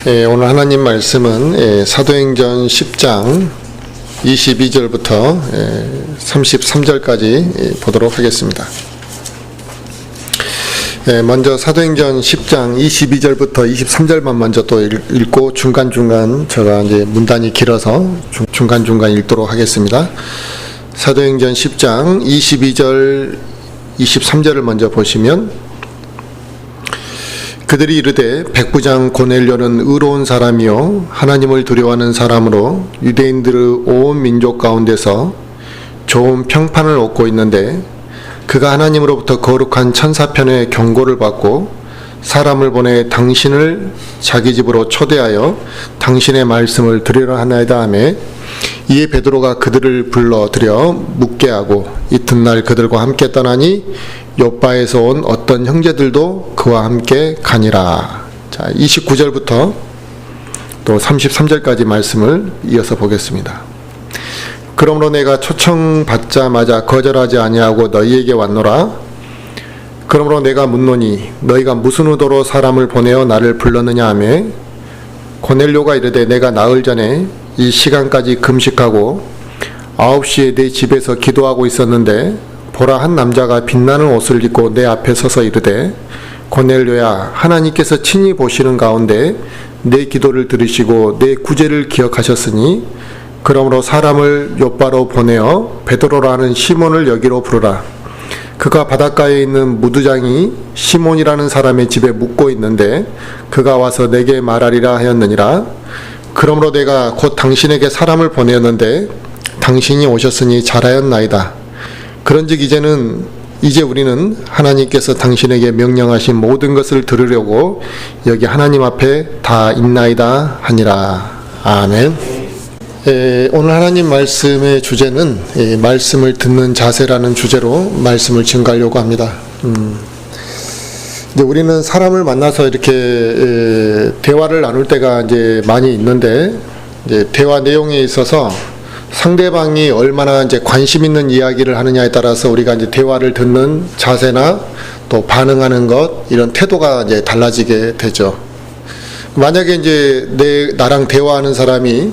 오늘 하나님 말씀은 사도행전 10장 22절부터 33절까지 보도록 하겠습니다. 먼저 사도행전 10장 22절부터 23절만 먼저 또 읽고 중간중간 제가 이제 문단이 길어서 중간중간 읽도록 하겠습니다. 사도행전 10장 22절 23절을 먼저 보시면 그들이 이르되 백부장 고넬료는 의로운 사람이요 하나님을 두려워하는 사람으로 유대인들의 온 민족 가운데서 좋은 평판을 얻고 있는데 그가 하나님으로부터 거룩한 천사편의 경고를 받고 사람을 보내 당신을 자기 집으로 초대하여 당신의 말씀을 들으려 하나이다 하매 이에 베드로가 그들을 불러들여 묻게 하고 이튿날 그들과 함께 떠나니 요빠에서 온 어떤 형제들도 그와 함께 가니라. 자, 29절부터 또 33절까지 말씀을 이어서 보겠습니다. 그러므로 내가 초청받자마자 거절하지 아니하고 너희에게 왔노라. 그러므로 내가 묻노니 너희가 무슨 의도로 사람을 보내어 나를 불렀느냐 하매 고넬료가 이르되 내가 나흘 전에 이 시간까지 금식하고 9시에 내 집에서 기도하고 있었는데 보라 한 남자가 빛나는 옷을 입고 내 앞에 서서 이르되 고넬료야 하나님께서 친히 보시는 가운데 내 기도를 들으시고 내 구제를 기억하셨으니 그러므로 사람을 요빠로 보내어 베드로라는 시몬을 여기로 부르라. 그가 바닷가에 있는 무두장이 시몬이라는 사람의 집에 묵고 있는데 그가 와서 내게 말하리라 하였느니라. 그러므로 내가 곧 당신에게 사람을 보내었는데 당신이 오셨으니 잘하였나이다. 그런즉 이제 우리는 하나님께서 당신에게 명령하신 모든 것을 들으려고 여기 하나님 앞에 다 있나이다 하니라. 아멘. 오늘 하나님 말씀의 주제는 말씀을 듣는 자세라는 주제로 말씀을 증가하려고 합니다. 이제 우리는 사람을 만나서 이렇게 대화를 나눌 때가 이제 많이 있는데 이제 대화 내용에 있어서 상대방이 얼마나 이제 관심 있는 이야기를 하느냐에 따라서 우리가 이제 대화를 듣는 자세나 또 반응하는 것 이런 태도가 이제 달라지게 되죠. 만약에 이제 나랑 대화하는 사람이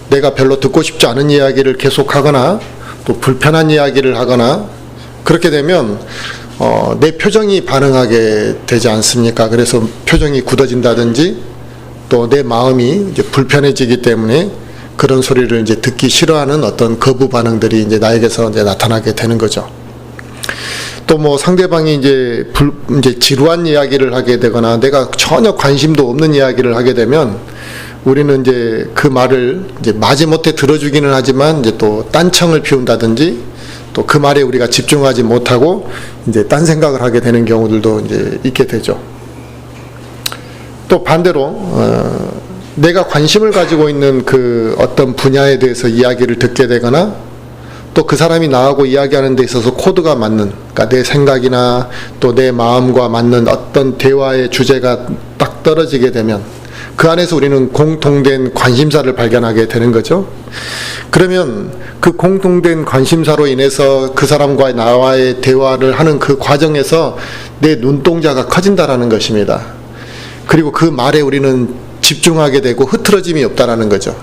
내가 별로 듣고 싶지 않은 이야기를 계속하거나 또 불편한 이야기를 하거나 그렇게 되면 내 표정이 반응하게 되지 않습니까? 그래서 표정이 굳어진다든지 또 내 마음이 이제 불편해지기 때문에 그런 소리를 이제 듣기 싫어하는 어떤 거부 반응들이 이제 나에게서 이제 나타나게 되는 거죠. 또 뭐 상대방이 이제 지루한 이야기를 하게 되거나 내가 전혀 관심도 없는 이야기를 하게 되면 우리는 이제 그 말을 이제 마지못해 들어주기는 하지만 이제 또 딴청을 피운다든지 또 그 말에 우리가 집중하지 못하고 이제 딴 생각을 하게 되는 경우들도 이제 있게 되죠. 또 반대로 내가 관심을 가지고 있는 그 어떤 분야에 대해서 이야기를 듣게 되거나 또 그 사람이 나하고 이야기하는 데 있어서 코드가 맞는, 그러니까 내 생각이나 또 내 마음과 맞는 어떤 대화의 주제가 딱 떨어지게 되면 그 안에서 우리는 공통된 관심사를 발견하게 되는 거죠. 그러면 그 공통된 관심사로 인해서 그 사람과 나와의 대화를 하는 그 과정에서 내 눈동자가 커진다라는 것입니다. 그리고 그 말에 우리는 집중하게 되고 흐트러짐이 없다라는 거죠.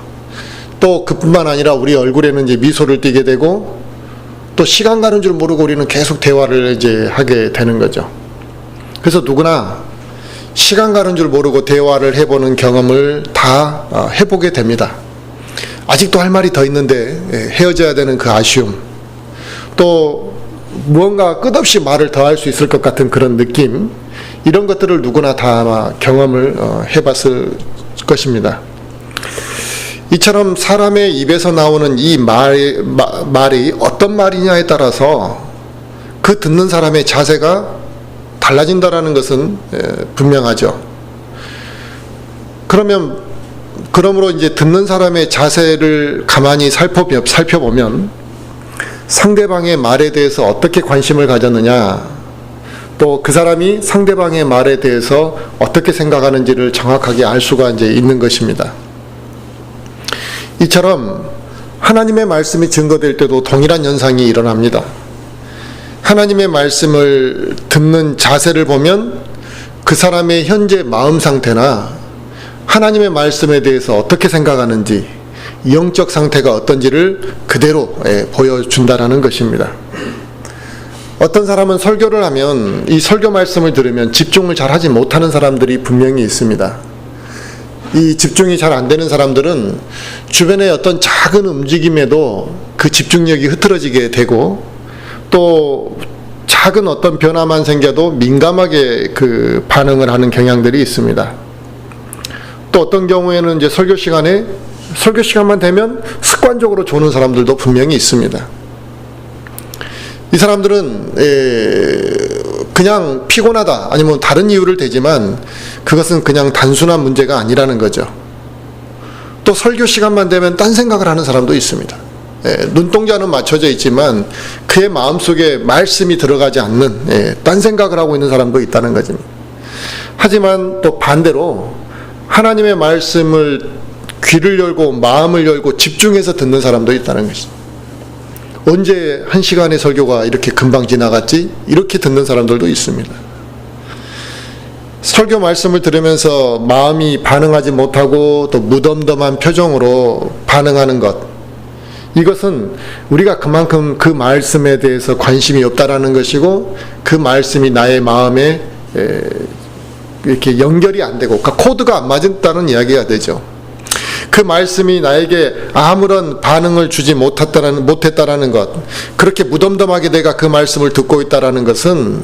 또 그뿐만 아니라 우리 얼굴에는 이제 미소를 띠게 되고 또 시간 가는 줄 모르고 우리는 계속 대화를 이제 하게 되는 거죠. 그래서 누구나 시간 가는 줄 모르고 대화를 해보는 경험을 다 해보게 됩니다. 아직도 할 말이 더 있는데 헤어져야 되는 그 아쉬움, 또 무언가 끝없이 말을 더 할 수 있을 것 같은 그런 느낌, 이런 것들을 누구나 다 아마 경험을 해봤을 것입니다. 이처럼 사람의 입에서 나오는 이 말이 어떤 말이냐에 따라서 그 듣는 사람의 자세가 달라진다라는 것은 분명하죠. 그러므로 이제 듣는 사람의 자세를 가만히 살펴보면 상대방의 말에 대해서 어떻게 관심을 가졌느냐, 또 그 사람이 상대방의 말에 대해서 어떻게 생각하는지를 정확하게 알 수가 이제 있는 것입니다. 이처럼 하나님의 말씀이 증거될 때도 동일한 현상이 일어납니다. 하나님의 말씀을 듣는 자세를 보면 그 사람의 현재 마음 상태나 하나님의 말씀에 대해서 어떻게 생각하는지, 영적 상태가 어떤지를 그대로 보여준다라는 것입니다. 어떤 사람은 설교를 하면 이 설교 말씀을 들으면 집중을 잘 하지 못하는 사람들이 분명히 있습니다. 이 집중이 잘 안 되는 사람들은 주변의 어떤 작은 움직임에도 그 집중력이 흐트러지게 되고, 또 작은 어떤 변화만 생겨도 민감하게 그 반응을 하는 경향들이 있습니다. 또 어떤 경우에는 이제 설교 시간만 되면 습관적으로 조는 사람들도 분명히 있습니다. 이 사람들은 그냥 피곤하다 아니면 다른 이유를 대지만 그것은 그냥 단순한 문제가 아니라는 거죠. 또 설교 시간만 되면 딴 생각을 하는 사람도 있습니다. 눈동자는 맞춰져 있지만 그의 마음속에 말씀이 들어가지 않는 딴 생각을 하고 있는 사람도 있다는 거죠. 하지만 또 반대로 하나님의 말씀을 귀를 열고 마음을 열고 집중해서 듣는 사람도 있다는 것이죠. 언제 한 시간의 설교가 이렇게 금방 지나갔지? 이렇게 듣는 사람들도 있습니다. 설교 말씀을 들으면서 마음이 반응하지 못하고 또 무덤덤한 표정으로 반응하는 것, 이것은 우리가 그만큼 그 말씀에 대해서 관심이 없다라는 것이고, 그 말씀이 나의 마음에 이렇게 연결이 안 되고, 그러니까 코드가 안 맞았다는 이야기가 되죠. 그 말씀이 나에게 아무런 반응을 주지 못했다라는 것, 그렇게 무덤덤하게 내가 그 말씀을 듣고 있다라는 것은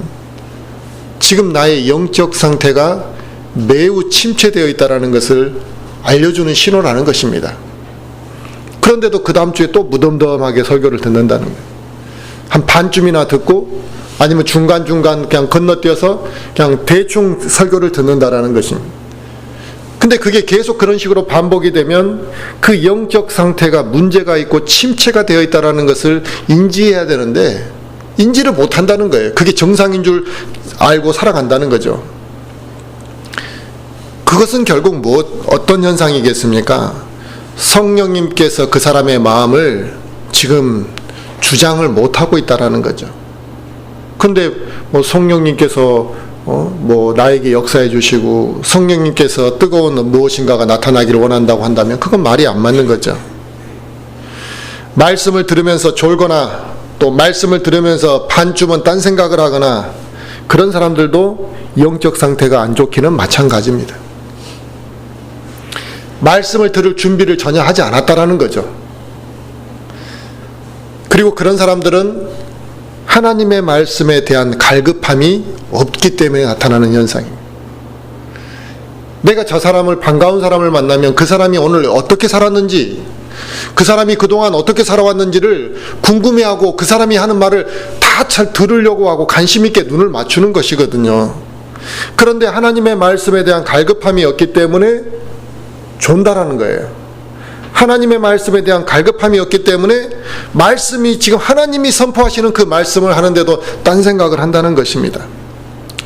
지금 나의 영적 상태가 매우 침체되어 있다라는 것을 알려주는 신호라는 것입니다. 그런데도 그 다음 주에 또 무덤덤하게 설교를 듣는다는 거예요. 한 반쯤이나 듣고 아니면 중간중간 그냥 건너뛰어서 그냥 대충 설교를 듣는다라는 것입니다. 근데 그게 계속 그런 식으로 반복이 되면 그 영적 상태가 문제가 있고 침체가 되어 있다는 것을 인지해야 되는데 인지를 못한다는 거예요. 그게 정상인 줄 알고 살아간다는 거죠. 그것은 결국 어떤 현상이겠습니까? 성령님께서 그 사람의 마음을 지금 주장을 못하고 있다는 거죠. 근데 성령님께서 나에게 역사해 주시고 성령님께서 뜨거운 무엇인가가 나타나기를 원한다고 한다면 그건 말이 안 맞는 거죠. 말씀을 들으면서 졸거나 또 말씀을 들으면서 반쯤은 딴 생각을 하거나 그런 사람들도 영적 상태가 안 좋기는 마찬가지입니다. 말씀을 들을 준비를 전혀 하지 않았다라는 거죠. 그리고 그런 사람들은 하나님의 말씀에 대한 갈급함이 없기 때문에 나타나는 현상입니다. 내가 저 사람을, 반가운 사람을 만나면 그 사람이 오늘 어떻게 살았는지, 그 사람이 그동안 어떻게 살아왔는지를 궁금해하고 그 사람이 하는 말을 다 잘 들으려고 하고 관심 있게 눈을 맞추는 것이거든요. 그런데 하나님의 말씀에 대한 갈급함이 없기 때문에 존다라는 거예요. 하나님의 말씀에 대한 갈급함이 없기 때문에 말씀이 지금 하나님이 선포하시는 그 말씀을 하는데도 딴 생각을 한다는 것입니다.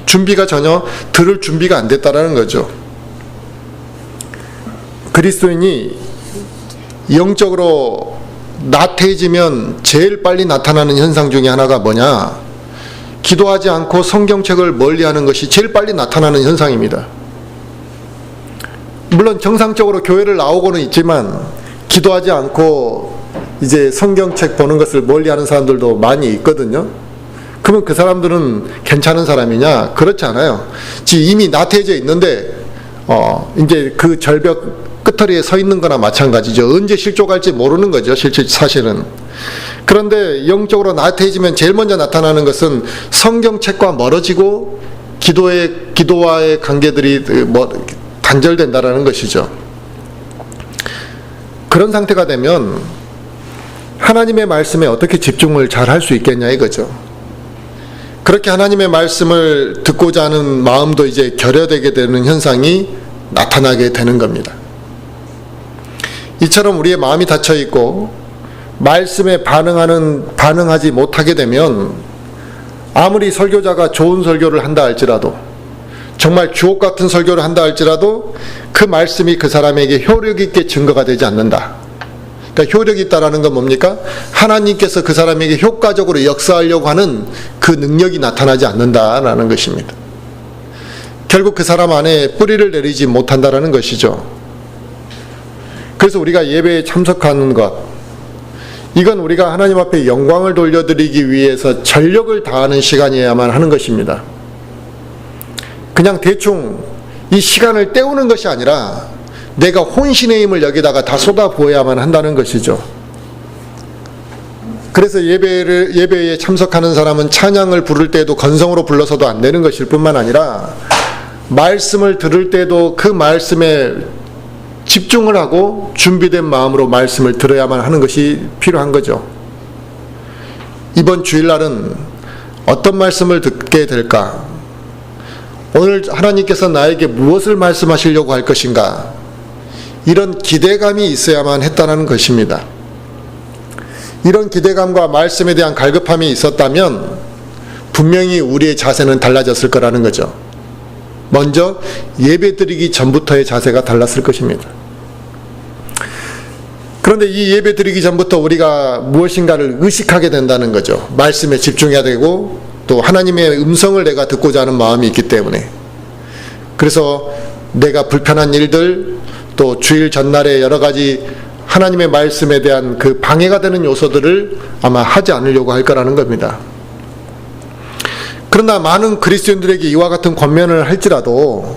준비가 전혀 들을 준비가 안 됐다라는 거죠. 그리스도인이 영적으로 나태해지면 제일 빨리 나타나는 현상 중에 하나가 뭐냐? 기도하지 않고 성경책을 멀리하는 것이 제일 빨리 나타나는 현상입니다. 물론 정상적으로 교회를 나오고는 있지만 기도하지 않고 이제 성경책 보는 것을 멀리하는 사람들도 많이 있거든요. 그러면 그 사람들은 괜찮은 사람이냐? 그렇지 않아요. 이미 나태해져 있는데 이제 그 절벽 끝터리에 서 있는 거나 마찬가지죠. 언제 실족할지 모르는 거죠. 사실은. 그런데 영적으로 나태해지면 제일 먼저 나타나는 것은 성경책과 멀어지고 기도와의 관계들이 단절된다라는 것이죠. 그런 상태가 되면 하나님의 말씀에 어떻게 집중을 잘 할 수 있겠냐 이거죠. 그렇게 하나님의 말씀을 듣고자 하는 마음도 이제 결여되게 되는 현상이 나타나게 되는 겁니다. 이처럼 우리의 마음이 닫혀 있고 말씀에 반응하지 못하게 되면 아무리 설교자가 좋은 설교를 한다 할지라도, 정말 주옥 같은 설교를 한다 할지라도 그 말씀이 그 사람에게 효력 있게 증거가 되지 않는다. 그러니까 효력이 있다라는 건 뭡니까? 하나님께서 그 사람에게 효과적으로 역사하려고 하는 그 능력이 나타나지 않는다라는 것입니다. 결국 그 사람 안에 뿌리를 내리지 못한다라는 것이죠. 그래서 우리가 예배에 참석하는 것, 이건 우리가 하나님 앞에 영광을 돌려드리기 위해서 전력을 다하는 시간이어야만 하는 것입니다. 그냥 대충 이 시간을 때우는 것이 아니라 내가 혼신의 힘을 여기다가 다 쏟아부어야만 한다는 것이죠. 그래서 예배에 참석하는 사람은 찬양을 부를 때도 건성으로 불러서도 안 되는 것일 뿐만 아니라 말씀을 들을 때도 그 말씀에 집중을 하고 준비된 마음으로 말씀을 들어야만 하는 것이 필요한 거죠. 이번 주일날은 어떤 말씀을 듣게 될까? 오늘 하나님께서 나에게 무엇을 말씀하시려고 할 것인가? 이런 기대감이 있어야만 했다는 것입니다. 이런 기대감과 말씀에 대한 갈급함이 있었다면 분명히 우리의 자세는 달라졌을 거라는 거죠. 먼저 예배드리기 전부터의 자세가 달랐을 것입니다. 그런데 이 예배드리기 전부터 우리가 무엇인가를 의식하게 된다는 거죠. 말씀에 집중해야 되고 또 하나님의 음성을 내가 듣고자 하는 마음이 있기 때문에, 그래서 내가 불편한 일들, 또 주일 전날에 여러 가지 하나님의 말씀에 대한 그 방해가 되는 요소들을 아마 하지 않으려고 할 거라는 겁니다. 그러나 많은 그리스도인들에게 이와 같은 권면을 할지라도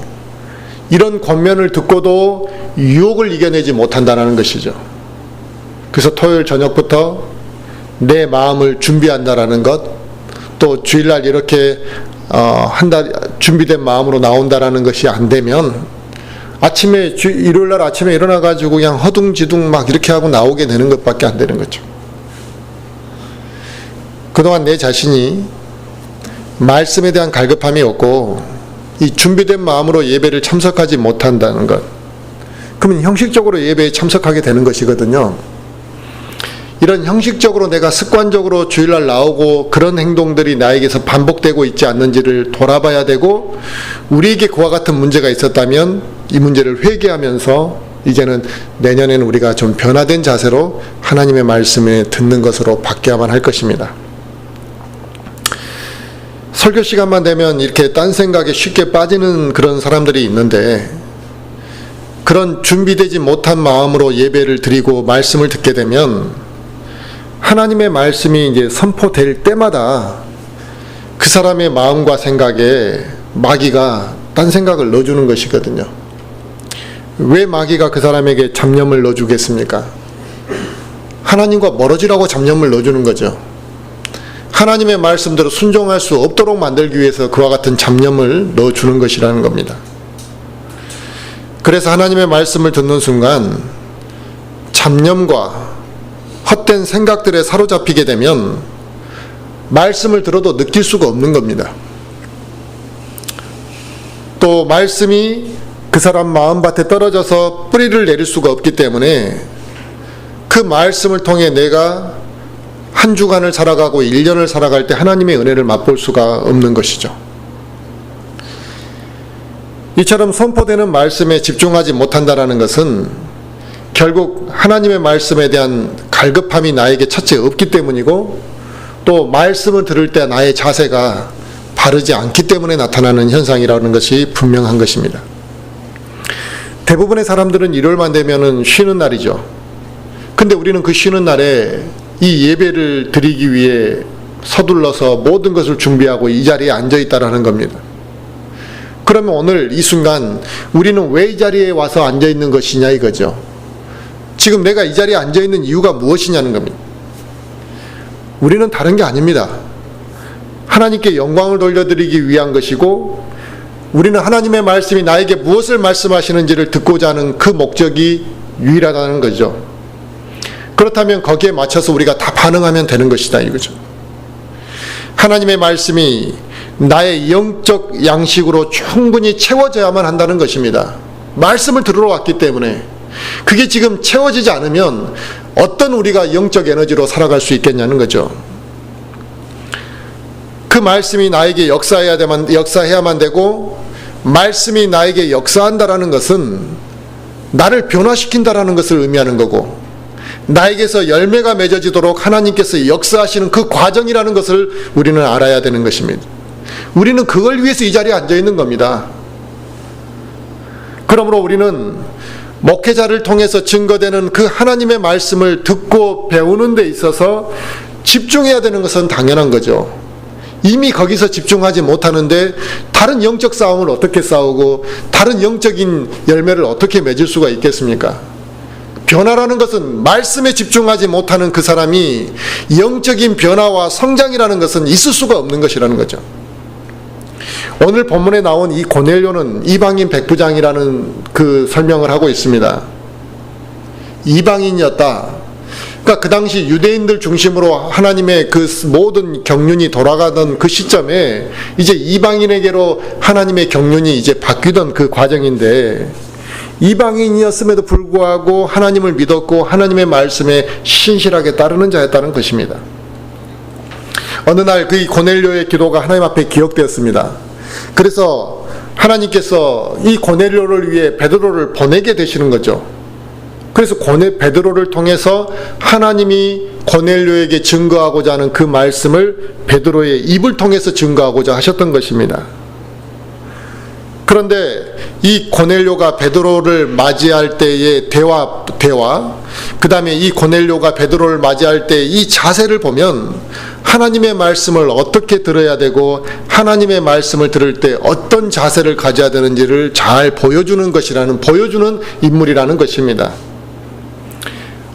이런 권면을 듣고도 유혹을 이겨내지 못한다는 것이죠. 그래서 토요일 저녁부터 내 마음을 준비한다라는 것, 또 주일날 이렇게 한 달 준비된 마음으로 나온다라는 것이 안 되면 일요일날 아침에 일어나가지고 그냥 허둥지둥 막 이렇게 하고 나오게 되는 것밖에 안 되는 거죠. 그동안 내 자신이 말씀에 대한 갈급함이 없고 이 준비된 마음으로 예배를 참석하지 못한다는 것, 그러면 형식적으로 예배에 참석하게 되는 것이거든요. 이런 형식적으로 내가 습관적으로 주일날 나오고 그런 행동들이 나에게서 반복되고 있지 않는지를 돌아봐야 되고, 우리에게 그와 같은 문제가 있었다면 이 문제를 회개하면서 이제는 내년에는 우리가 좀 변화된 자세로 하나님의 말씀을 듣는 것으로 바뀌어야만 할 것입니다. 설교 시간만 되면 이렇게 딴 생각에 쉽게 빠지는 그런 사람들이 있는데, 그런 준비되지 못한 마음으로 예배를 드리고 말씀을 듣게 되면 하나님의 말씀이 이제 선포될 때마다 그 사람의 마음과 생각에 마귀가 딴 생각을 넣어주는 것이거든요. 왜 마귀가 그 사람에게 잡념을 넣어주겠습니까? 하나님과 멀어지라고 잡념을 넣어주는 거죠. 하나님의 말씀대로 순종할 수 없도록 만들기 위해서 그와 같은 잡념을 넣어주는 것이라는 겁니다. 그래서 하나님의 말씀을 듣는 순간 잡념과 헛된 생각들에 사로잡히게 되면 말씀을 들어도 느낄 수가 없는 겁니다. 또 말씀이 그 사람 마음밭에 떨어져서 뿌리를 내릴 수가 없기 때문에 그 말씀을 통해 내가 한 주간을 살아가고 1년을 살아갈 때 하나님의 은혜를 맛볼 수가 없는 것이죠. 이처럼 선포되는 말씀에 집중하지 못한다는 것은 결국 하나님의 말씀에 대한 갈급함이 나에게 첫째 없기 때문이고, 또 말씀을 들을 때 나의 자세가 바르지 않기 때문에 나타나는 현상이라는 것이 분명한 것입니다. 대부분의 사람들은 일요일만 되면은 쉬는 날이죠. 근데 우리는 그 쉬는 날에 이 예배를 드리기 위해 서둘러서 모든 것을 준비하고 이 자리에 앉아 있다라는 겁니다. 그러면 오늘 이 순간 우리는 왜 이 자리에 와서 앉아 있는 것이냐 이거죠. 지금 내가 이 자리에 앉아 있는 이유가 무엇이냐는 겁니다. 우리는 다른 게 아닙니다. 하나님께 영광을 돌려드리기 위한 것이고, 우리는 하나님의 말씀이 나에게 무엇을 말씀하시는지를 듣고자 하는 그 목적이 유일하다는 거죠. 그렇다면 거기에 맞춰서 우리가 다 반응하면 되는 것이다 이거죠. 하나님의 말씀이 나의 영적 양식으로 충분히 채워져야만 한다는 것입니다. 말씀을 들으러 왔기 때문에. 그게 지금 채워지지 않으면 어떤 우리가 영적 에너지로 살아갈 수 있겠냐는 거죠. 그 말씀이 나에게 역사해야만 되고, 말씀이 나에게 역사한다라는 것은 나를 변화시킨다라는 것을 의미하는 거고, 나에게서 열매가 맺어지도록 하나님께서 역사하시는 그 과정이라는 것을 우리는 알아야 되는 것입니다. 우리는 그걸 위해서 이 자리에 앉아 있는 겁니다. 그러므로 우리는 목회자를 통해서 증거되는 그 하나님의 말씀을 듣고 배우는 데 있어서 집중해야 되는 것은 당연한 거죠. 이미 거기서 집중하지 못하는데 다른 영적 싸움을 어떻게 싸우고 다른 영적인 열매를 어떻게 맺을 수가 있겠습니까? 변화라는 것은 말씀에 집중하지 못하는 그 사람이 영적인 변화와 성장이라는 것은 있을 수가 없는 것이라는 거죠. 오늘 본문에 나온 이 고넬료는 이방인 백부장이라는 그 설명을 하고 있습니다. 이방인이었다. 그러니까 그 당시 유대인들 중심으로 하나님의 그 모든 경륜이 돌아가던 그 시점에 이제 이방인에게로 하나님의 경륜이 이제 바뀌던 그 과정인데, 이방인이었음에도 불구하고 하나님을 믿었고 하나님의 말씀에 신실하게 따르는 자였다는 것입니다. 어느 날 그 고넬료의 기도가 하나님 앞에 기억되었습니다. 그래서 하나님께서 이 고넬료를 위해 베드로를 보내게 되시는 거죠. 그래서 베드로를 통해서 하나님이 고넬료에게 증거하고자 하는 그 말씀을 베드로의 입을 통해서 증거하고자 하셨던 것입니다. 그런데 이 고넬료가 베드로를 맞이할 때의 대화, 그 다음에 이 고넬료가 베드로를 맞이할 때 이 자세를 보면 하나님의 말씀을 어떻게 들어야 되고 하나님의 말씀을 들을 때 어떤 자세를 가져야 되는지를 잘 보여주는 인물이라는 것입니다.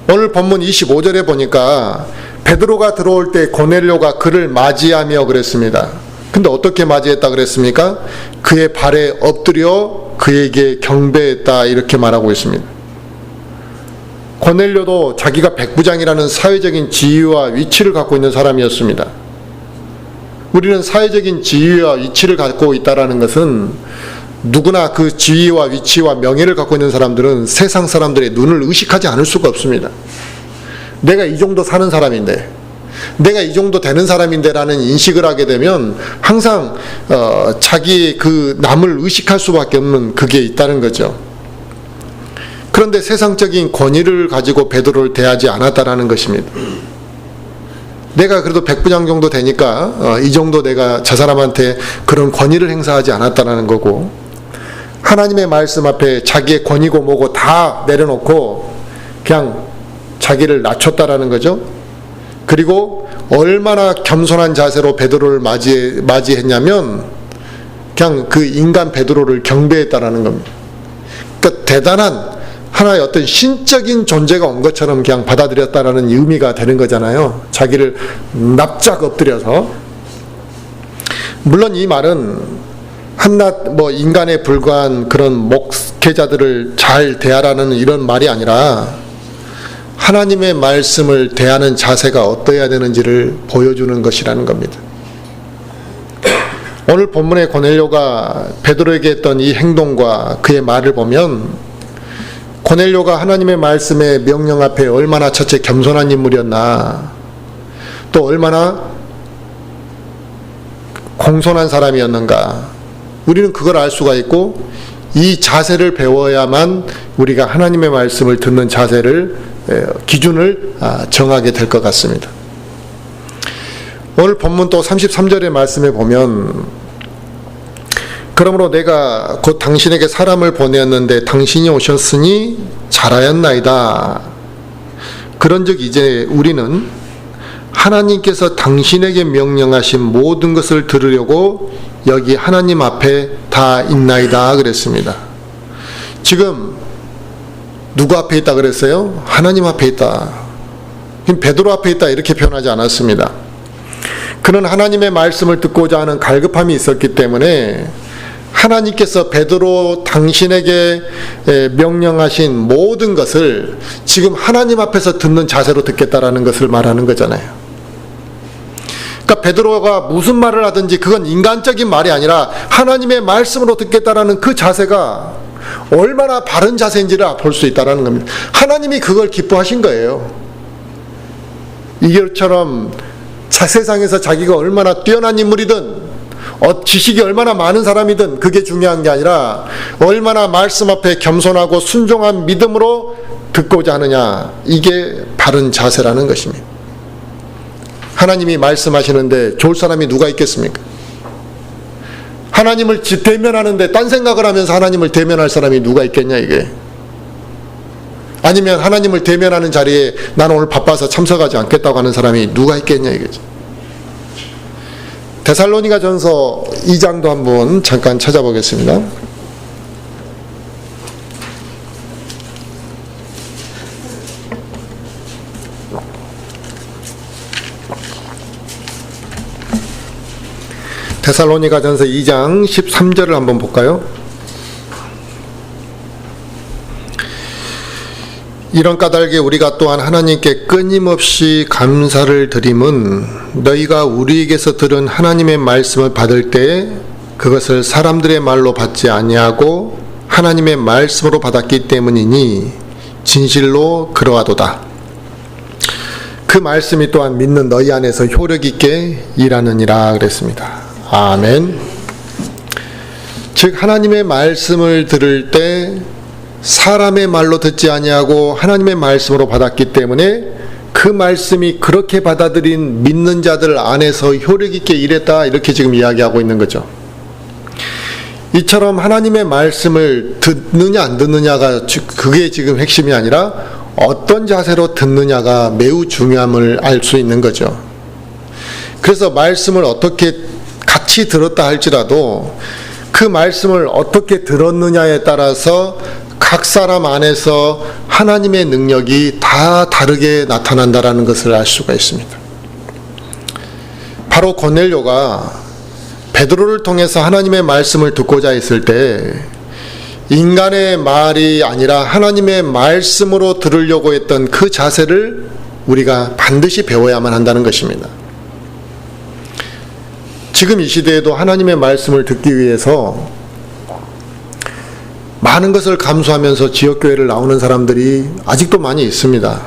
오늘 본문 25절에 보니까 베드로가 들어올 때 고넬료가 그를 맞이하며 그랬습니다. 근데 어떻게 맞이했다 그랬습니까? 그의 발에 엎드려 그에게 경배했다, 이렇게 말하고 있습니다. 고넬료도 자기가 백부장이라는 사회적인 지위와 위치를 갖고 있는 사람이었습니다. 우리는 사회적인 지위와 위치를 갖고 있다는 것은 누구나 그 지위와 위치와 명예를 갖고 있는 사람들은 세상 사람들의 눈을 의식하지 않을 수가 없습니다. 내가 이 정도 사는 사람인데, 내가 이 정도 되는 사람인데 라는 인식을 하게 되면 항상 자기의 그 남을 의식할 수밖에 없는 그게 있다는 거죠. 그런데 세상적인 권위를 가지고 베드로를 대하지 않았다라는 것입니다. 내가 그래도 백부장 정도 되니까 이 정도 내가 저 사람한테 그런 권위를 행사하지 않았다라는 거고, 하나님의 말씀 앞에 자기의 권위고 뭐고 다 내려놓고 그냥 자기를 낮췄다라는 거죠. 그리고 얼마나 겸손한 자세로 베드로를 맞이했냐면 그냥 그 인간 베드로를 경배했다라는 겁니다. 그러니까 대단한 하나의 어떤 신적인 존재가 온 것처럼 그냥 받아들였다라는 의미가 되는 거잖아요. 자기를 납작 엎드려서. 물론 이 말은 한낱 인간에 불과한 그런 목회자들을 잘 대하라는 이런 말이 아니라 하나님의 말씀을 대하는 자세가 어떠해야 되는지를 보여주는 것이라는 겁니다. 오늘 본문의 고넬료가 베드로에게 했던 이 행동과 그의 말을 보면 고넬료가 하나님의 말씀의 명령 앞에 얼마나 첫째 겸손한 인물이었나, 또 얼마나 공손한 사람이었는가, 우리는 그걸 알 수가 있고 이 자세를 배워야만 우리가 하나님의 말씀을 듣는 기준을 정하게 될 것 같습니다. 오늘 본문 또 33절의 말씀에 보면, 그러므로 내가 곧 당신에게 사람을 보내었는데 당신이 오셨으니 잘하였나이다. 그런즉 이제 우리는 하나님께서 당신에게 명령하신 모든 것을 들으려고 여기 하나님 앞에 다 있나이다 그랬습니다. 지금 누구 앞에 있다 그랬어요? 하나님 앞에 있다. 베드로 앞에 있다 이렇게 표현하지 않았습니다. 그는 하나님의 말씀을 듣고자 하는 갈급함이 있었기 때문에 하나님께서 베드로 당신에게 명령하신 모든 것을 지금 하나님 앞에서 듣는 자세로 듣겠다라는 것을 말하는 거잖아요. 그러니까 베드로가 무슨 말을 하든지 그건 인간적인 말이 아니라 하나님의 말씀으로 듣겠다라는 그 자세가 얼마나 바른 자세인지를 볼 수 있다는 겁니다. 하나님이 그걸 기뻐하신 거예요. 이것처럼 세상에서 자기가 얼마나 뛰어난 인물이든 지식이 얼마나 많은 사람이든 그게 중요한 게 아니라 얼마나 말씀 앞에 겸손하고 순종한 믿음으로 듣고자 하느냐, 이게 바른 자세라는 것입니다. 하나님이 말씀하시는데 좋을 사람이 누가 있겠습니까? 하나님을 대면하는데 딴 생각을 하면서 하나님을 대면할 사람이 누가 있겠냐 이게. 아니면 하나님을 대면하는 자리에 나는 오늘 바빠서 참석하지 않겠다고 하는 사람이 누가 있겠냐 이거지. 데살로니가전서 2장도 한번 잠깐 찾아보겠습니다. 데살로니가전서 2장 13절을 한번 볼까요? 이런 까닭에 우리가 또한 하나님께 끊임없이 감사를 드림은 너희가 우리에게서 들은 하나님의 말씀을 받을 때 그것을 사람들의 말로 받지 아니하고 하나님의 말씀으로 받았기 때문이니 진실로 그러하도다. 그 말씀이 또한 믿는 너희 안에서 효력 있게 일하느니라 그랬습니다. 아멘. 즉 하나님의 말씀을 들을 때 사람의 말로 듣지 아니하고 하나님의 말씀으로 받았기 때문에 그 말씀이 그렇게 받아들인 믿는 자들 안에서 효력 있게 일했다, 이렇게 지금 이야기하고 있는 거죠. 이처럼 하나님의 말씀을 듣느냐 안 듣느냐가 그게 지금 핵심이 아니라 어떤 자세로 듣느냐가 매우 중요함을 알 수 있는 거죠. 그래서 말씀을 어떻게 같이 들었다 할지라도 그 말씀을 어떻게 들었느냐에 따라서 각 사람 안에서 하나님의 능력이 다 다르게 나타난다라는 것을 알 수가 있습니다. 바로 고넬료가 베드로를 통해서 하나님의 말씀을 듣고자 했을 때 인간의 말이 아니라 하나님의 말씀으로 들으려고 했던 그 자세를 우리가 반드시 배워야만 한다는 것입니다. 지금 이 시대에도 하나님의 말씀을 듣기 위해서 많은 것을 감수하면서 지역교회를 나오는 사람들이 아직도 많이 있습니다.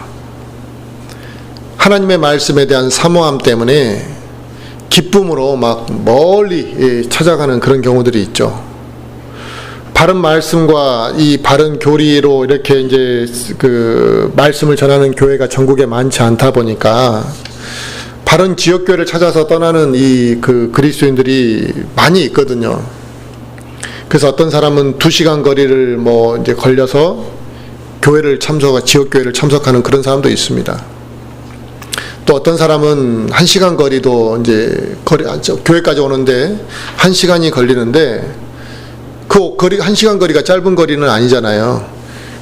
하나님의 말씀에 대한 사모함 때문에 기쁨으로 막 멀리 찾아가는 그런 경우들이 있죠. 바른 말씀과 이 바른 교리로 이렇게 이제 그 말씀을 전하는 교회가 전국에 많지 않다 보니까 바른 지역교회를 찾아서 떠나는 이 그 그리스도인들이 많이 있거든요. 그래서 어떤 사람은 2시간 거리를 뭐 이제 걸려서 지역교회를 참석하는 그런 사람도 있습니다. 또 어떤 사람은 1시간 거리도 이제 교회까지 오는데 1시간이 걸리는데 그 거리 1시간 거리가 짧은 거리는 아니잖아요.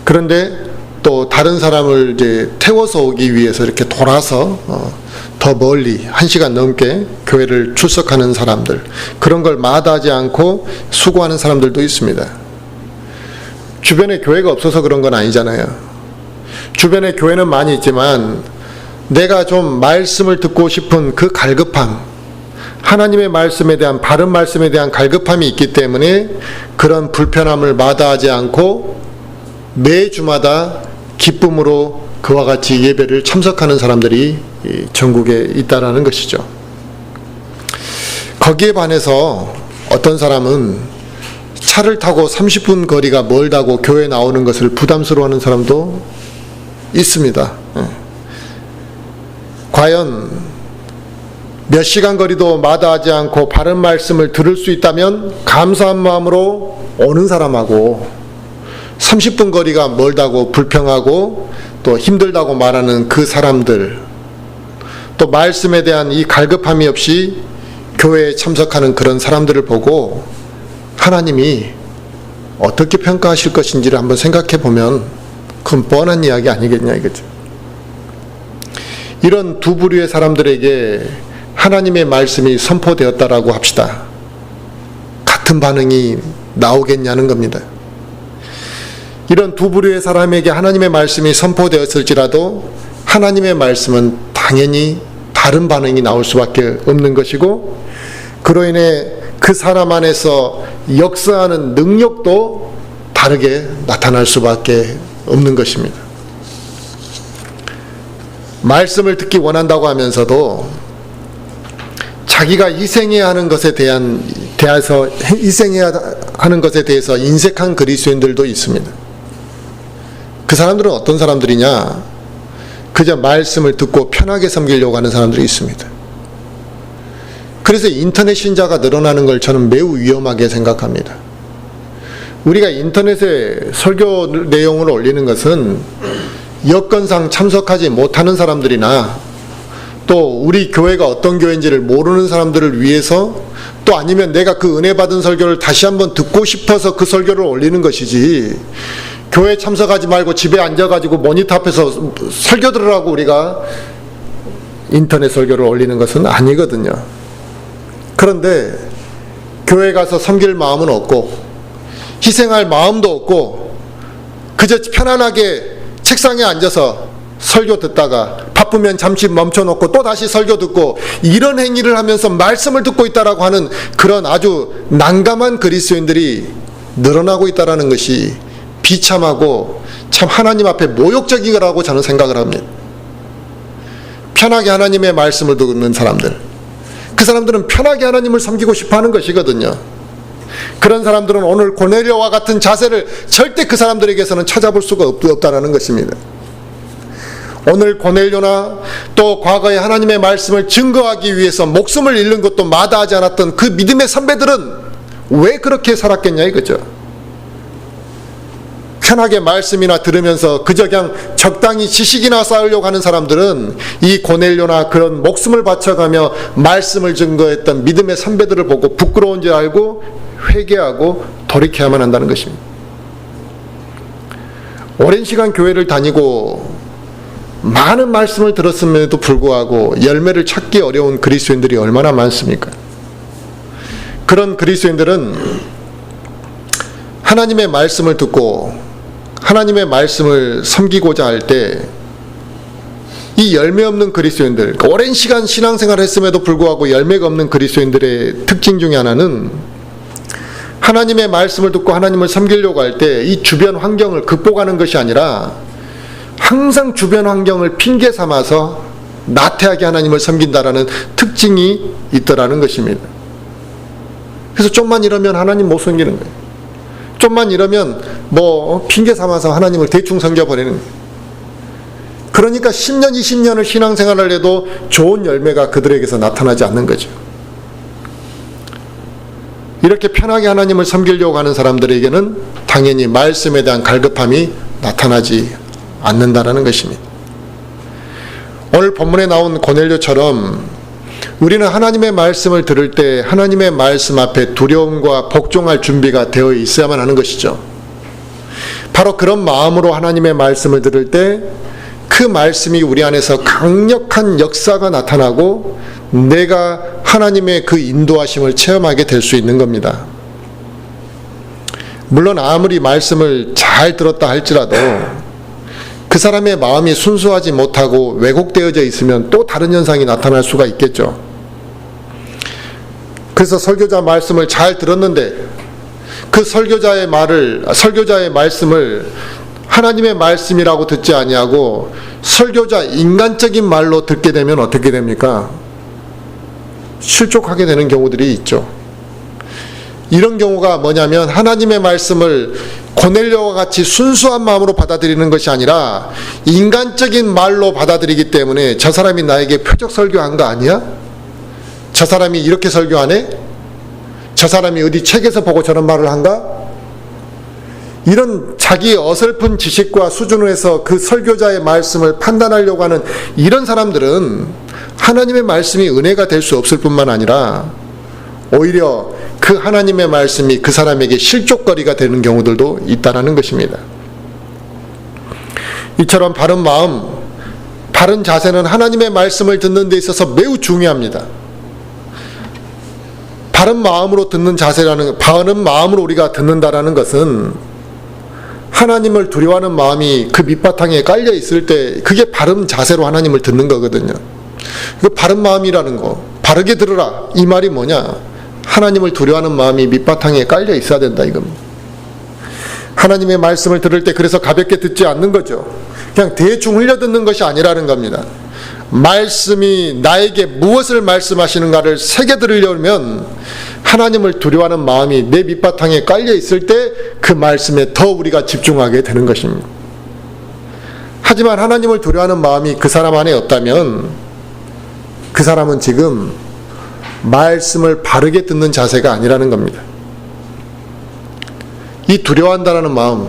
그런데 또 다른 사람을 이제 태워서 오기 위해서 이렇게 돌아서 더 멀리 1시간 넘게 교회를 출석하는 사람들, 그런 걸 마다하지 않고 수고하는 사람들도 있습니다. 주변에 교회가 없어서 그런 건 아니잖아요. 주변에 교회는 많이 있지만 내가 좀 말씀을 듣고 싶은 그 갈급함, 하나님의 말씀에 대한 바른 말씀에 대한 갈급함이 있기 때문에 그런 불편함을 마다하지 않고 매주마다 기쁨으로 그와 같이 예배를 참석하는 사람들이 전국에 있다라는 것이죠. 거기에 반해서 어떤 사람은 차를 타고 30분 거리가 멀다고 교회 나오는 것을 부담스러워하는 사람도 있습니다. 과연 몇 시간 거리도 마다하지 않고 바른 말씀을 들을 수 있다면 감사한 마음으로 오는 사람하고 30분 거리가 멀다고 불평하고 또 힘들다고 말하는 그 사람들, 또 말씀에 대한 이 갈급함이 없이 교회에 참석하는 그런 사람들을 보고 하나님이 어떻게 평가하실 것인지를 한번 생각해 보면 그건 뻔한 이야기 아니겠냐 이거죠. 이런 두 부류의 사람들에게 하나님의 말씀이 선포되었다라고 합시다. 같은 반응이 나오겠냐는 겁니다. 이런 두 부류의 사람에게 하나님의 말씀이 선포되었을지라도 하나님의 말씀은 당연히 다른 반응이 나올 수밖에 없는 것이고, 그로 인해 그 사람 안에서 역사하는 능력도 다르게 나타날 수밖에 없는 것입니다. 말씀을 듣기 원한다고 하면서도 자기가 희생해야 하는 것에 대해서 인색한 그리스도인들도 있습니다. 그 사람들은 어떤 사람들이냐? 그저 말씀을 듣고 편하게 섬기려고 하는 사람들이 있습니다. 그래서 인터넷 신자가 늘어나는 걸 저는 매우 위험하게 생각합니다. 우리가 인터넷에 설교 내용을 올리는 것은 여건상 참석하지 못하는 사람들이나 또 우리 교회가 어떤 교회인지를 모르는 사람들을 위해서, 또 아니면 내가 그 은혜 받은 설교를 다시 한번 듣고 싶어서 그 설교를 올리는 것이지, 교회 참석하지 말고 집에 앉아가지고 모니터 앞에서 설교 들으라고 우리가 인터넷 설교를 올리는 것은 아니거든요. 그런데 교회 가서 섬길 마음은 없고 희생할 마음도 없고 그저 편안하게 책상에 앉아서 설교 듣다가 바쁘면 잠시 멈춰놓고 또 다시 설교 듣고 이런 행위를 하면서 말씀을 듣고 있다라고 하는 그런 아주 난감한 그리스도인들이 늘어나고 있다라는 것이 비참하고 참 하나님 앞에 모욕적이라고 저는 생각을 합니다. 편하게 하나님의 말씀을 듣는 사람들, 그 사람들은 편하게 하나님을 섬기고 싶어하는 것이거든요. 그런 사람들은 오늘 고넬료와 같은 자세를 절대 그 사람들에게서는 찾아볼 수가 없다는 것입니다. 오늘 고넬료나 또 과거에 하나님의 말씀을 증거하기 위해서 목숨을 잃는 것도 마다하지 않았던 그 믿음의 선배들은 왜 그렇게 살았겠냐 이거죠. 편하게 말씀이나 들으면서 그저 그냥 적당히 지식이나 쌓으려고 하는 사람들은 이 고넬료나 그런 목숨을 바쳐가며 말씀을 증거했던 믿음의 선배들을 보고 부끄러운 줄 알고 회개하고 돌이켜야만 한다는 것입니다. 오랜 시간 교회를 다니고 많은 말씀을 들었음에도 불구하고 열매를 찾기 어려운 그리스도인들이 얼마나 많습니까? 그런 그리스도인들은 하나님의 말씀을 듣고 하나님의 말씀을 섬기고자 할 때 이 열매 없는 그리스도인들, 오랜 시간 신앙생활을 했음에도 불구하고 열매가 없는 그리스도인들의 특징 중에 하나는 하나님의 말씀을 듣고 하나님을 섬기려고 할 때 이 주변 환경을 극복하는 것이 아니라 항상 주변 환경을 핑계 삼아서 나태하게 하나님을 섬긴다라는 특징이 있더라는 것입니다. 그래서 좀만 이러면 하나님 못 섬기는 거예요. 좀만 이러면 핑계 삼아서 하나님을 대충 섬겨버리는 거예요. 그러니까 10년, 20년을 신앙생활을 해도 좋은 열매가 그들에게서 나타나지 않는 거죠. 이렇게 편하게 하나님을 섬기려고 하는 사람들에게는 당연히 말씀에 대한 갈급함이 나타나지 않는다라는 것입니다. 오늘 본문에 나온 고넬료처럼 우리는 하나님의 말씀을 들을 때 하나님의 말씀 앞에 두려움과 복종할 준비가 되어 있어야만 하는 것이죠. 바로 그런 마음으로 하나님의 말씀을 들을 때 그 말씀이 우리 안에서 강력한 역사가 나타나고 내가 하나님의 그 인도하심을 체험하게 될 수 있는 겁니다. 물론 아무리 말씀을 잘 들었다 할지라도 그 사람의 마음이 순수하지 못하고 왜곡되어져 있으면 또 다른 현상이 나타날 수가 있겠죠. 그래서 설교자 말씀을 잘 들었는데 그 설교자의 말씀을 하나님의 말씀이라고 듣지 아니하고 설교자 인간적인 말로 듣게 되면 어떻게 됩니까? 실족하게 되는 경우들이 있죠. 이런 경우가 뭐냐면 하나님의 말씀을 고넬료와 같이 순수한 마음으로 받아들이는 것이 아니라 인간적인 말로 받아들이기 때문에 저 사람이 나에게 표적 설교한 거 아니야? 저 사람이 이렇게 설교하네? 저 사람이 어디 책에서 보고 저런 말을 한가? 이런 자기 어설픈 지식과 수준에서 그 설교자의 말씀을 판단하려고 하는 이런 사람들은 하나님의 말씀이 은혜가 될 수 없을 뿐만 아니라 오히려 그 하나님의 말씀이 그 사람에게 실족거리가 되는 경우들도 있다는 것입니다. 이처럼 바른 마음, 바른 자세는 하나님의 말씀을 듣는 데 있어서 매우 중요합니다. 바른 마음으로 듣는 자세라는, 바른 마음으로 우리가 듣는다라는 것은 하나님을 두려워하는 마음이 그 밑바탕에 깔려 있을 때 그게 바른 자세로 하나님을 듣는 거거든요. 그 바른 마음이라는 거, 바르게 들으라, 이 말이 뭐냐? 하나님을 두려워하는 마음이 밑바탕에 깔려 있어야 된다 이겁니다. 하나님의 말씀을 들을 때 그래서 가볍게 듣지 않는 거죠. 그냥 대충 흘려듣는 것이 아니라는 겁니다. 말씀이 나에게 무엇을 말씀하시는가를 새겨 들으려면 하나님을 두려워하는 마음이 내 밑바탕에 깔려 있을 때 그 말씀에 더 우리가 집중하게 되는 것입니다. 하지만 하나님을 두려워하는 마음이 그 사람 안에 없다면 그 사람은 지금 말씀을 바르게 듣는 자세가 아니라는 겁니다. 이 두려워한다라는 마음,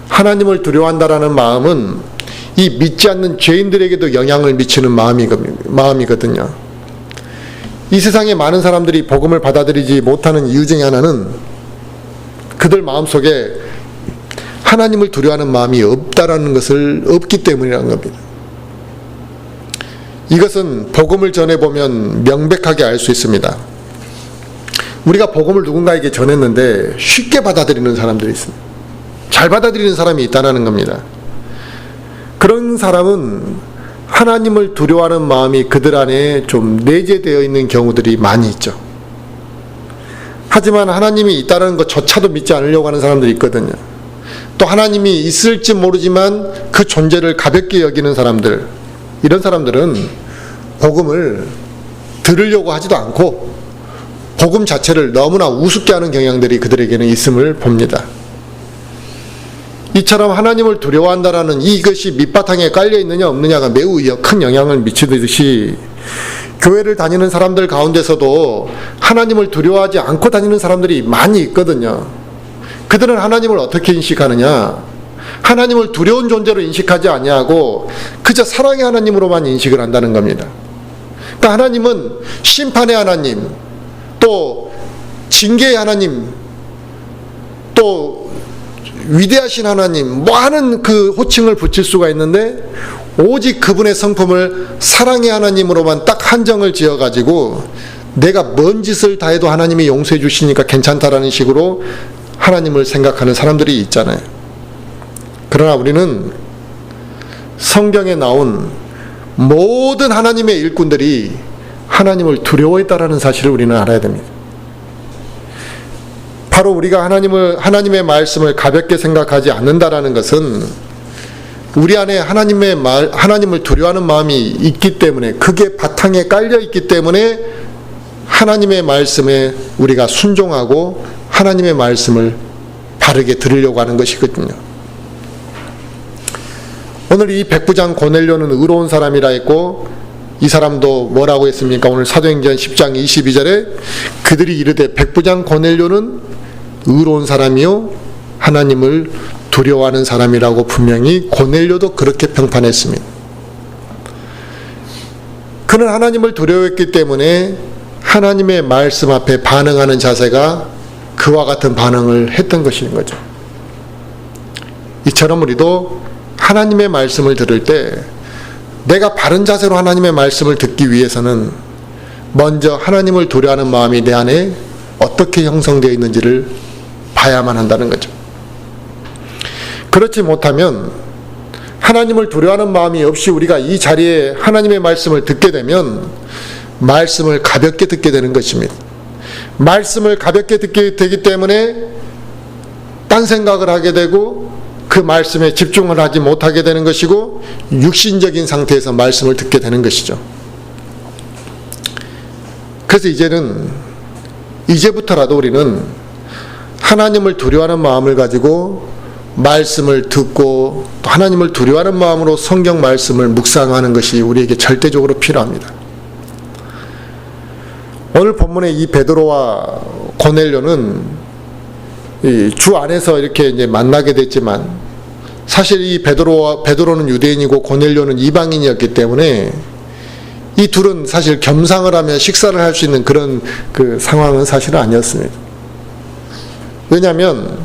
하나님을 두려워한다라는 마음은 이 믿지 않는 죄인들에게도 영향을 미치는 마음이거든요. 이 세상에 많은 사람들이 복음을 받아들이지 못하는 이유 중에 하나는 그들 마음속에 하나님을 두려워하는 마음이 없기 때문이라는 겁니다. 이것은 복음을 전해보면 명백하게 알 수 있습니다. 우리가 복음을 누군가에게 전했는데 쉽게 받아들이는 사람들이 있습니다. 잘 받아들이는 사람이 있다는 겁니다. 그런 사람은 하나님을 두려워하는 마음이 그들 안에 좀 내재되어 있는 경우들이 많이 있죠. 하지만 하나님이 있다는 것조차도 믿지 않으려고 하는 사람들이 있거든요. 또 하나님이 있을지 모르지만 그 존재를 가볍게 여기는 사람들, 이런 사람들은 복음을 들으려고 하지도 않고 복음 자체를 너무나 우습게 하는 경향들이 그들에게는 있음을 봅니다. 이처럼 하나님을 두려워한다라는 이것이 밑바탕에 깔려 있느냐 없느냐가 매우 큰 영향을 미치듯이 교회를 다니는 사람들 가운데서도 하나님을 두려워하지 않고 다니는 사람들이 많이 있거든요. 그들은 하나님을 어떻게 인식하느냐? 하나님을 두려운 존재로 인식하지 아니하고 그저 사랑의 하나님으로만 인식을 한다는 겁니다. 그러니까 하나님은 심판의 하나님, 또 징계의 하나님, 또 위대하신 하나님, 뭐 하는 그 호칭을 붙일 수가 있는데 오직 그분의 성품을 사랑의 하나님으로만 딱 한정을 지어가지고 내가 뭔 짓을 다 해도 하나님이 용서해 주시니까 괜찮다라는 식으로 하나님을 생각하는 사람들이 있잖아요. 그러나 우리는 성경에 나온 모든 하나님의 일꾼들이 하나님을 두려워했다라는 사실을 우리는 알아야 됩니다. 바로 우리가 하나님의 말씀을 가볍게 생각하지 않는다라는 것은 우리 안에 하나님을 두려워하는 마음이 있기 때문에, 그게 바탕에 깔려 있기 때문에 하나님의 말씀에 우리가 순종하고 하나님의 말씀을 바르게 들으려고 하는 것이거든요. 오늘 이 백부장 고넬료는 의로운 사람이라 했고, 이 사람도 뭐라고 했습니까? 오늘 사도행전 10장 22절에 그들이 이르되 백부장 고넬료는 의로운 사람이요 하나님을 두려워하는 사람이라고 분명히 고넬료도 그렇게 평판했습니다. 그는 하나님을 두려워했기 때문에 하나님의 말씀 앞에 반응하는 자세가 그와 같은 반응을 했던 것인 거죠. 이처럼 우리도 하나님의 말씀을 들을 때 내가 바른 자세로 하나님의 말씀을 듣기 위해서는 먼저 하나님을 두려워하는 마음이 내 안에 어떻게 형성되어 있는지를 봐야만 한다는 거죠. 그렇지 못하면 하나님을 두려워하는 마음이 없이 우리가 이 자리에 하나님의 말씀을 듣게 되면 말씀을 가볍게 듣게 되는 것입니다. 말씀을 가볍게 듣게 되기 때문에 딴 생각을 하게 되고 그 말씀에 집중을 하지 못하게 되는 것이고 육신적인 상태에서 말씀을 듣게 되는 것이죠. 그래서 이제부터라도 우리는 하나님을 두려워하는 마음을 가지고 말씀을 듣고 또 하나님을 두려워하는 마음으로 성경 말씀을 묵상하는 것이 우리에게 절대적으로 필요합니다. 오늘 본문의 이 베드로와 고넬료는 주 안에서 이렇게 이제 만나게 됐지만 사실 이 베드로는 유대인이고 고넬료는 이방인이었기 때문에 이 둘은 사실 겸상을 하며 식사를 할 수 있는 그런 그 상황은 사실은 아니었습니다. 왜냐하면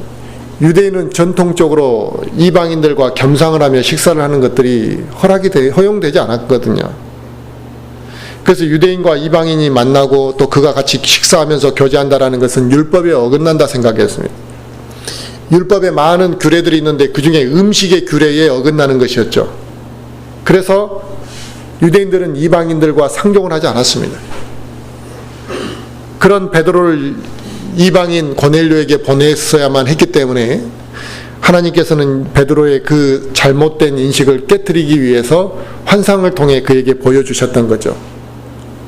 유대인은 전통적으로 이방인들과 겸상을 하며 식사를 하는 것들이 허용되지 않았거든요. 그래서 유대인과 이방인이 만나고 또 그가 같이 식사하면서 교제한다라는 것은 율법에 어긋난다 생각했습니다. 율법에 많은 규례들이 있는데 그 중에 음식의 규례에 어긋나는 것이었죠. 그래서 유대인들은 이방인들과 상종을 하지 않았습니다. 그런 베드로를 이방인 고넬료에게 보냈어야만 했기 때문에 하나님께서는 베드로의 그 잘못된 인식을 깨트리기 위해서 환상을 통해 그에게 보여주셨던 거죠.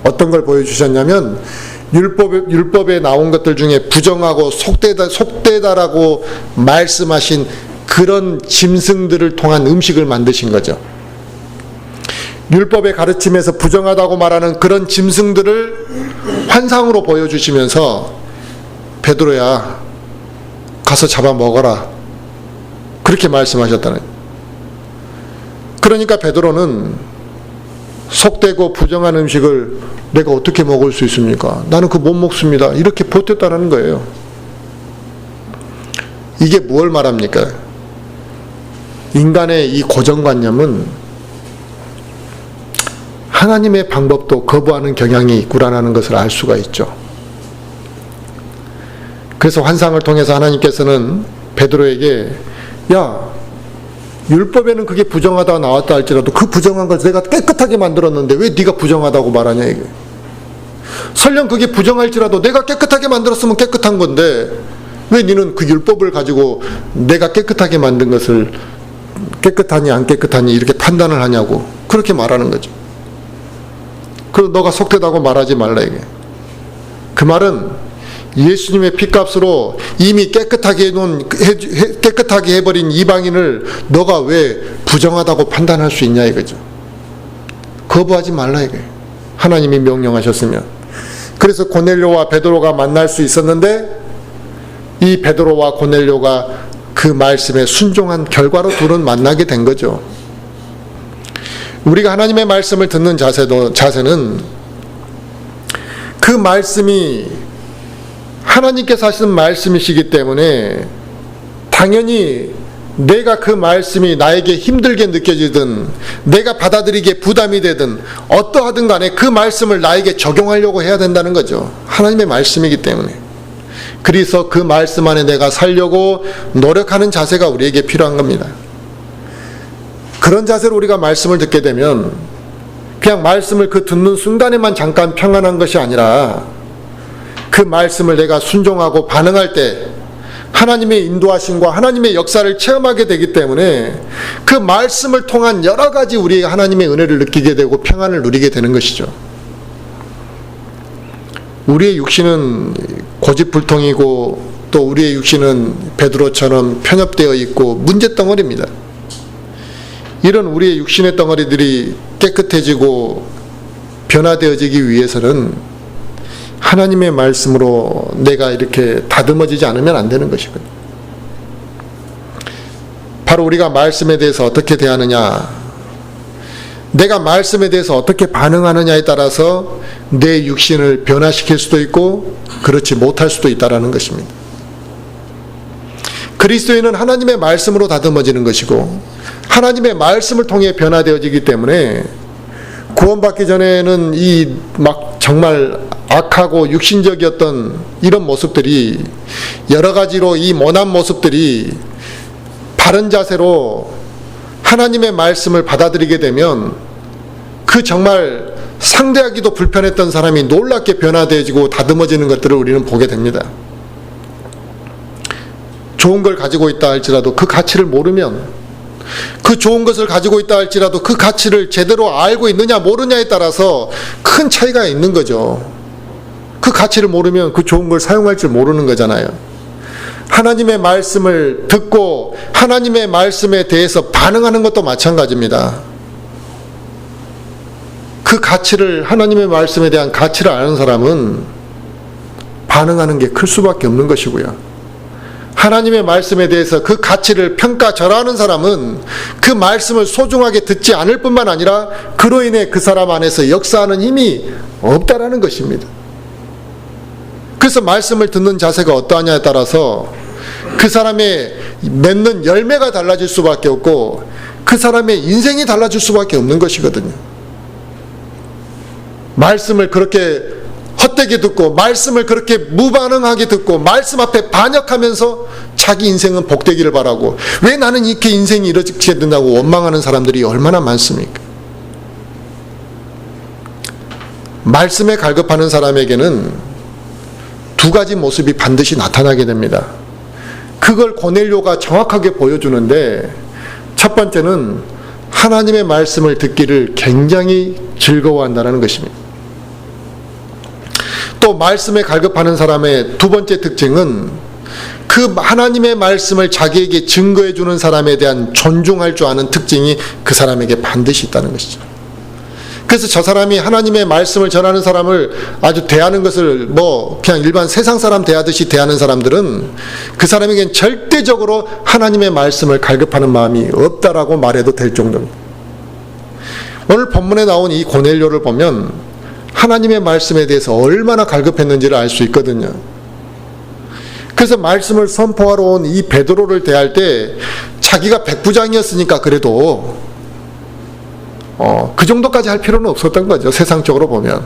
어떤 걸 보여주셨냐면 율법에 나온 것들 중에 부정하고 속되다라고 말씀하신 그런 짐승들을 통한 음식을 만드신 거죠. 율법의 가르침에서 부정하다고 말하는 그런 짐승들을 환상으로 보여주시면서 베드로야 가서 잡아 먹어라 그렇게 말씀하셨다는 거예요. 그러니까 베드로는 속되고 부정한 음식을 내가 어떻게 먹을 수 있습니까? 나는 그거 못 먹습니다. 이렇게 버텼다는 거예요. 이게 무엇을 말합니까? 인간의 이 고정관념은 하나님의 방법도 거부하는 경향이 있구나라는 것을 알 수가 있죠. 그래서 환상을 통해서 하나님께서는 베드로에게 야, 율법에는 그게 부정하다고 나왔다 할지라도 그 부정한 걸 내가 깨끗하게 만들었는데 왜 네가 부정하다고 말하냐 이게. 설령 그게 부정할지라도 내가 깨끗하게 만들었으면 깨끗한 건데 왜 너는 그 율법을 가지고 내가 깨끗하게 만든 것을 깨끗하니 안 깨끗하니 이렇게 판단을 하냐고 그렇게 말하는 거죠. 그리고 너가 속되다고 말하지 말라 이게. 그 말은 예수님의 피값으로 이미 깨끗하게 해버린 이방인을 너가 왜 부정하다고 판단할 수 있냐 이거죠. 거부하지 말라 이게. 하나님이 명령하셨으면. 그래서 고넬료와 베드로가 만날 수 있었는데 이 베드로와 고넬료가 그 말씀에 순종한 결과로 둘은 만나게 된 거죠. 우리가 하나님의 말씀을 듣는 자세는 그 말씀이 하나님께서 하시는 말씀이시기 때문에 당연히 내가 그 말씀이 나에게 힘들게 느껴지든 내가 받아들이기에 부담이 되든 어떠하든 간에 그 말씀을 나에게 적용하려고 해야 된다는 거죠. 하나님의 말씀이기 때문에. 그래서 그 말씀 안에 내가 살려고 노력하는 자세가 우리에게 필요한 겁니다. 그런 자세로 우리가 말씀을 듣게 되면 그냥 말씀을 그 듣는 순간에만 잠깐 평안한 것이 아니라 그 말씀을 내가 순종하고 반응할 때 하나님의 인도하심과 하나님의 역사를 체험하게 되기 때문에 그 말씀을 통한 여러 가지 우리가 하나님의 은혜를 느끼게 되고 평안을 누리게 되는 것이죠. 우리의 육신은 고집불통이고 또 우리의 육신은 베드로처럼 편협되어 있고 문제덩어리입니다. 이런 우리의 육신의 덩어리들이 깨끗해지고 변화되어지기 위해서는 하나님의 말씀으로 내가 이렇게 다듬어지지 않으면 안 되는 것이거든요. 바로 우리가 말씀에 대해서 어떻게 대하느냐, 내가 말씀에 대해서 어떻게 반응하느냐에 따라서 내 육신을 변화시킬 수도 있고 그렇지 못할 수도 있다는 것입니다. 그리스도인은 하나님의 말씀으로 다듬어지는 것이고 하나님의 말씀을 통해 변화되어지기 때문에 구원받기 전에는 이 막 정말 악하고 육신적이었던 이런 모습들이 여러 가지로 이 모난 모습들이 바른 자세로 하나님의 말씀을 받아들이게 되면 그 정말 상대하기도 불편했던 사람이 놀랍게 변화되어지고 다듬어지는 것들을 우리는 보게 됩니다. 좋은 걸 가지고 있다 할지라도 그 가치를 모르면, 그 좋은 것을 가지고 있다 할지라도 그 가치를 제대로 알고 있느냐 모르냐에 따라서 큰 차이가 있는 거죠. 그 가치를 모르면 그 좋은 걸 사용할 줄 모르는 거잖아요. 하나님의 말씀을 듣고 하나님의 말씀에 대해서 반응하는 것도 마찬가지입니다. 그 가치를, 하나님의 말씀에 대한 가치를 아는 사람은 반응하는 게 클 수밖에 없는 것이고요. 하나님의 말씀에 대해서 그 가치를 평가절하하는 사람은 그 말씀을 소중하게 듣지 않을 뿐만 아니라 그로 인해 그 사람 안에서 역사하는 힘이 없다라는 것입니다. 그래서 말씀을 듣는 자세가 어떠하냐에 따라서 그 사람의 맺는 열매가 달라질 수밖에 없고 그 사람의 인생이 달라질 수밖에 없는 것이거든요. 말씀을 그렇게 헛되게 듣고 말씀을 그렇게 무반응하게 듣고 말씀 앞에 반역하면서 자기 인생은 복되기를 바라고 왜 나는 이렇게 인생이 이렇게 된다고 원망하는 사람들이 얼마나 많습니까? 말씀에 갈급하는 사람에게는 두 가지 모습이 반드시 나타나게 됩니다. 그걸 고넬료가 정확하게 보여주는데, 첫 번째는 하나님의 말씀을 듣기를 굉장히 즐거워한다는 것입니다. 또 말씀에 갈급하는 사람의 두 번째 특징은 그 하나님의 말씀을 자기에게 증거해 주는 사람에 대한 존중할 줄 아는 특징이 그 사람에게 반드시 있다는 것이죠. 그래서 저 사람이 하나님의 말씀을 전하는 사람을 아주 대하는 것을 뭐 그냥 일반 세상 사람 대하듯이 대하는 사람들은 그 사람에겐 절대적으로 하나님의 말씀을 갈급하는 마음이 없다라고 말해도 될 정도입니다. 오늘 본문에 나온 이 고넬료를 보면 하나님의 말씀에 대해서 얼마나 갈급했는지를 알 수 있거든요. 그래서 말씀을 선포하러 온 이 베드로를 대할 때 자기가 백부장이었으니까 그래도 그 정도까지 할 필요는 없었던 거죠. 세상적으로 보면.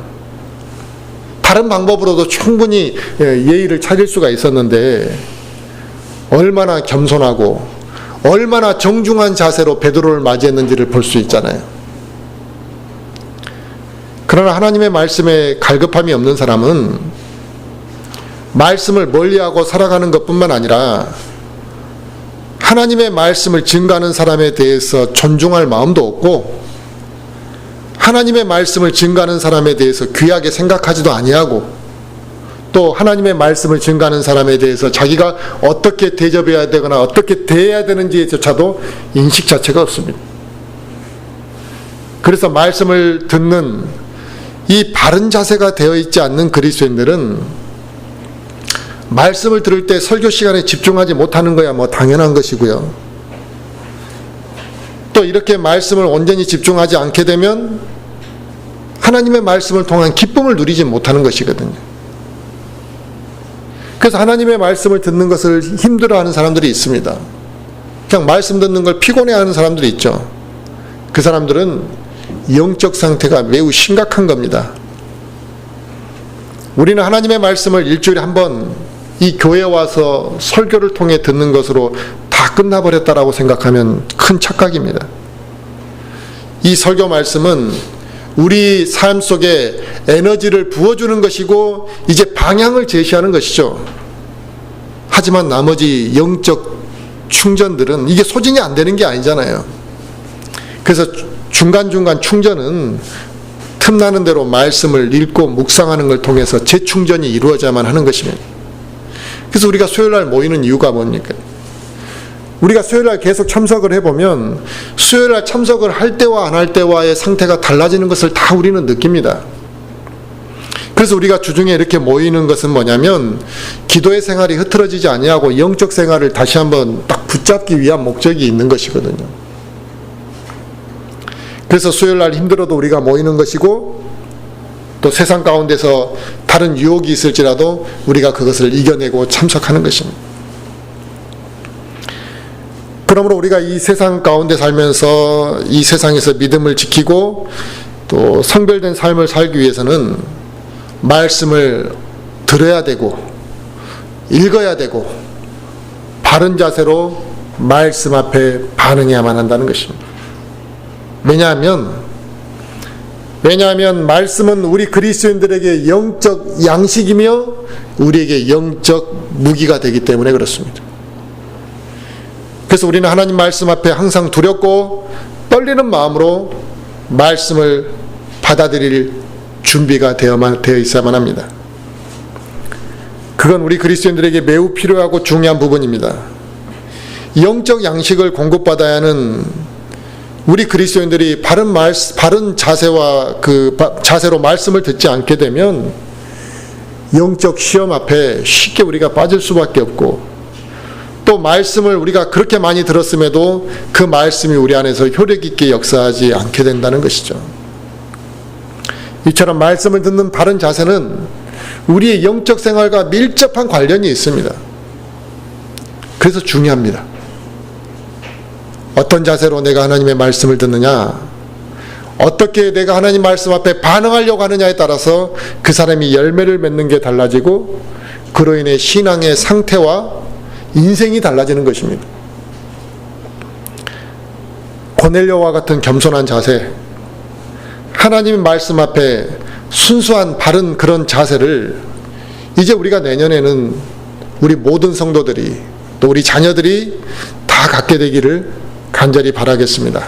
다른 방법으로도 충분히 예의를 차릴 수가 있었는데 얼마나 겸손하고 얼마나 정중한 자세로 베드로를 맞이했는지를 볼 수 있잖아요. 그러나 하나님의 말씀에 갈급함이 없는 사람은 말씀을 멀리하고 살아가는 것뿐만 아니라 하나님의 말씀을 증거하는 사람에 대해서 존중할 마음도 없고 하나님의 말씀을 증거하는 사람에 대해서 귀하게 생각하지도 아니하고 또 하나님의 말씀을 증거하는 사람에 대해서 자기가 어떻게 대접해야 되거나 어떻게 대해야 되는지조차도 인식 자체가 없습니다. 그래서 말씀을 듣는 이 바른 자세가 되어 있지 않는 그리스도인들은 말씀을 들을 때 설교 시간에 집중하지 못하는 거야 뭐 당연한 것이고요. 또 이렇게 말씀을 온전히 집중하지 않게 되면 하나님의 말씀을 통한 기쁨을 누리지 못하는 것이거든요. 그래서 하나님의 말씀을 듣는 것을 힘들어하는 사람들이 있습니다. 그냥 말씀 듣는 걸 피곤해하는 사람들이 있죠. 그 사람들은 영적 상태가 매우 심각한 겁니다. 우리는 하나님의 말씀을 일주일에 한 번 이 교회에 와서 설교를 통해 듣는 것으로 다 끝나버렸다라고 생각하면 큰 착각입니다. 이 설교 말씀은 우리 삶 속에 에너지를 부어주는 것이고 이제 방향을 제시하는 것이죠. 하지만 나머지 영적 충전들은 이게 소진이 안 되는 게 아니잖아요. 그래서 중간중간 충전은 틈나는 대로 말씀을 읽고 묵상하는 걸 통해서 재충전이 이루어져야만 하는 것입니다. 그래서 우리가 수요일날 모이는 이유가 뭡니까? 우리가 수요일날 계속 참석을 해보면 수요일날 참석을 할 때와 안 할 때와의 상태가 달라지는 것을 다 우리는 느낍니다. 그래서 우리가 주중에 이렇게 모이는 것은 뭐냐면 기도의 생활이 흐트러지지 아니하고 영적 생활을 다시 한번 딱 붙잡기 위한 목적이 있는 것이거든요. 그래서 수요일날 힘들어도 우리가 모이는 것이고 또 세상 가운데서 다른 유혹이 있을지라도 우리가 그것을 이겨내고 참석하는 것입니다. 그러므로 우리가 이 세상 가운데 살면서 이 세상에서 믿음을 지키고 또 성별된 삶을 살기 위해서는 말씀을 들어야 되고 읽어야 되고 바른 자세로 말씀 앞에 반응해야만 한다는 것입니다. 왜냐하면 말씀은 우리 그리스도인들에게 영적 양식이며 우리에게 영적 무기가 되기 때문에 그렇습니다. 그래서 우리는 하나님 말씀 앞에 항상 두렵고 떨리는 마음으로 말씀을 받아들일 준비가 되어 있어야만 합니다. 그건 우리 그리스도인들에게 매우 필요하고 중요한 부분입니다. 영적 양식을 공급받아야 하는 우리 그리스도인들이 바른 자세와 자세로 말씀을 듣지 않게 되면 영적 시험 앞에 쉽게 우리가 빠질 수밖에 없고 또 말씀을 우리가 그렇게 많이 들었음에도 그 말씀이 우리 안에서 효력 있게 역사하지 않게 된다는 것이죠. 이처럼 말씀을 듣는 바른 자세는 우리의 영적 생활과 밀접한 관련이 있습니다. 그래서 중요합니다. 어떤 자세로 내가 하나님의 말씀을 듣느냐, 어떻게 내가 하나님 말씀 앞에 반응하려고 하느냐에 따라서 그 사람이 열매를 맺는 게 달라지고 그로 인해 신앙의 상태와 인생이 달라지는 것입니다. 고넬료와 같은 겸손한 자세, 하나님의 말씀 앞에 순수한 바른 그런 자세를 이제 우리가 내년에는 우리 모든 성도들이 또 우리 자녀들이 다 갖게 되기를 간절히 바라겠습니다.